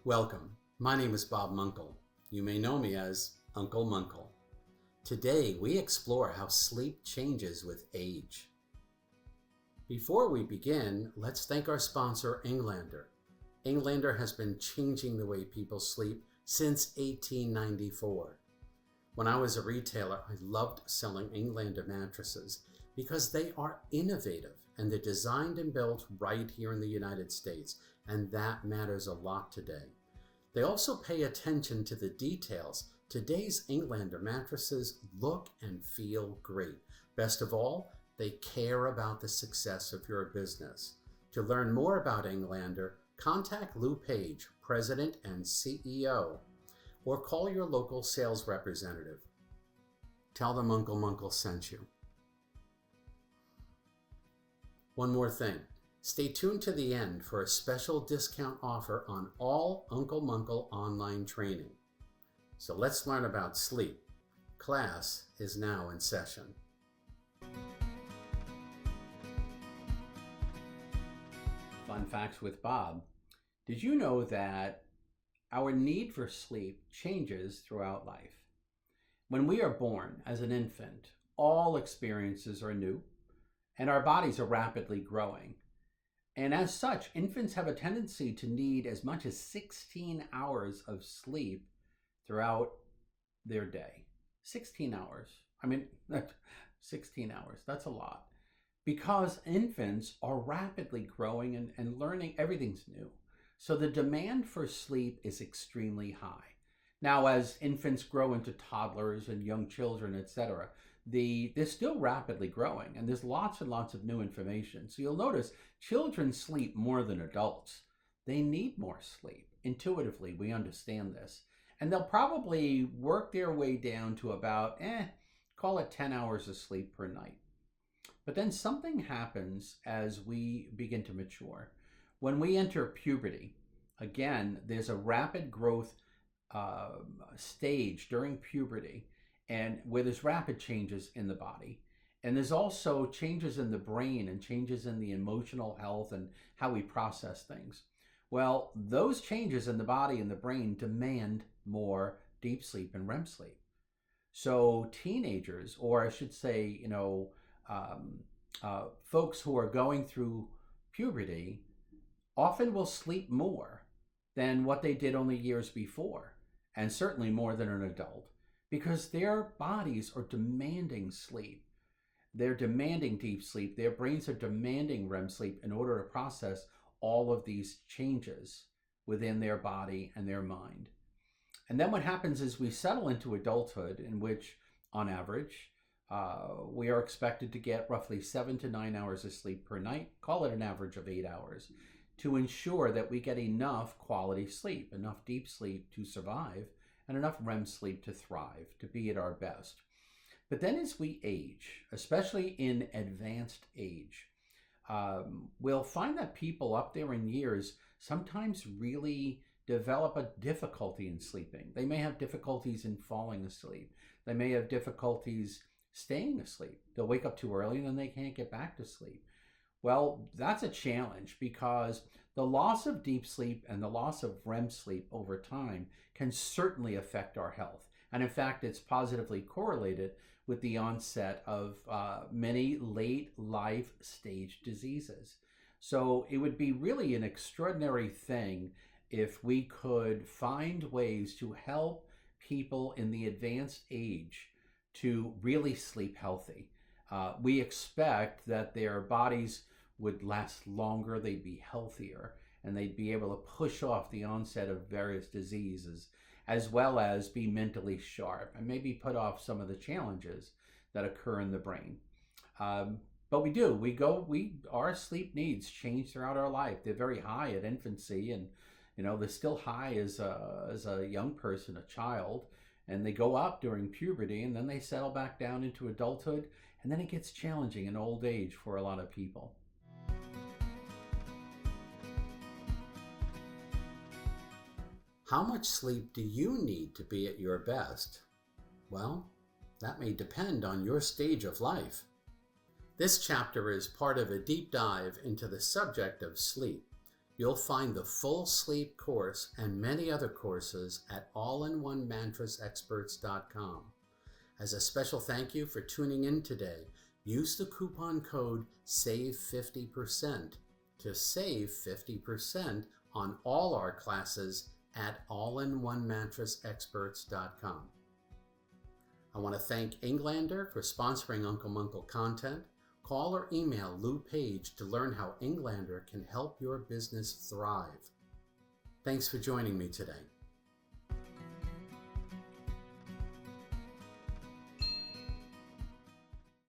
Welcome. My name is Bob Muenkel. You may know me as UncleMuenkel. Today we explore how sleep changes with age. Before we begin, let's thank our sponsor, Englander. Englander has been changing the way people sleep since 1894. When I was a retailer, I loved selling Englander mattresses because they are innovative and they're designed and built right here in the United States, and that matters a lot today. They also pay attention to the details. Today's Englander mattresses look and feel great. Best of all, they care about the success of your business. To learn more about Englander, contact Lou Page, President and CEO, or call your local sales representative. Tell them UncleMuenkel sent you. One more thing. Stay tuned to the end for a special discount offer on all UncleMuenkel online training. So let's learn about sleep. Class is now in session. Fun facts with Bob. Did you know that our need for sleep changes throughout life? When we are born as an infant, all experiences are new and our bodies are rapidly growing. And as such, infants have a tendency to need as much as 16 hours of sleep throughout their day. 16 hours. 16 hours, that's a lot. Because infants are rapidly growing and learning, everything's new. So the demand for sleep is extremely high. Now, as infants grow into toddlers and young children, etc., they're still rapidly growing, and there's lots and lots of new information. So you'll notice children sleep more than adults. They need more sleep. Intuitively, we understand this. And they'll probably work their way down to about, call it 10 hours of sleep per night. But then something happens as we begin to mature. When we enter puberty, again, there's a rapid growth stage during puberty, and where there's rapid changes in the body. And there's also changes in the brain and changes in the emotional health and how we process things. Well, those changes in the body and the brain demand more deep sleep and REM sleep. So teenagers, or I should say, folks who are going through puberty often will sleep more than what they did only years before, and certainly more than an adult, because their bodies are demanding sleep. They're demanding deep sleep. Their brains are demanding REM sleep in order to process all of these changes within their body and their mind. And then what happens is we settle into adulthood, in which, on average, we are expected to get roughly 7 to 9 hours of sleep per night, call it an average of 8 hours, to ensure that we get enough quality sleep, enough deep sleep to survive, and enough REM sleep to thrive, to be at our best. But then as we age, especially in advanced age, we'll find that people up there in years sometimes really develop a difficulty in sleeping. They may have difficulties in falling asleep. They may have difficulties staying asleep. They'll wake up too early and then they can't get back to sleep. Well, that's a challenge, because the loss of deep sleep and the loss of REM sleep over time can certainly affect our health. And in fact, it's positively correlated with the onset of many late life stage diseases. So it would be really an extraordinary thing if we could find ways to help people in the advanced age to really sleep healthy. We expect that their bodies would last longer, they'd be healthier, and they'd be able to push off the onset of various diseases, as well as be mentally sharp and maybe put off some of the challenges that occur in the brain. But our sleep needs change throughout our life. They're very high at infancy, and they're still high as a young person, a child, and they go up during puberty, and then they settle back down into adulthood, and then it gets challenging in old age for a lot of people. How much sleep do you need to be at your best? Well, that may depend on your stage of life. This chapter is part of a deep dive into the subject of sleep. You'll find the full sleep course and many other courses at allinonemattressexperts.com. As a special thank you for tuning in today, use the coupon code SAVE50% to save 50% on all our classes at allinonemattressexperts.com. I want to thank Englander for sponsoring UncleMuenkel content. Call or email Lou Page to learn how Englander can help your business thrive. Thanks for joining me today.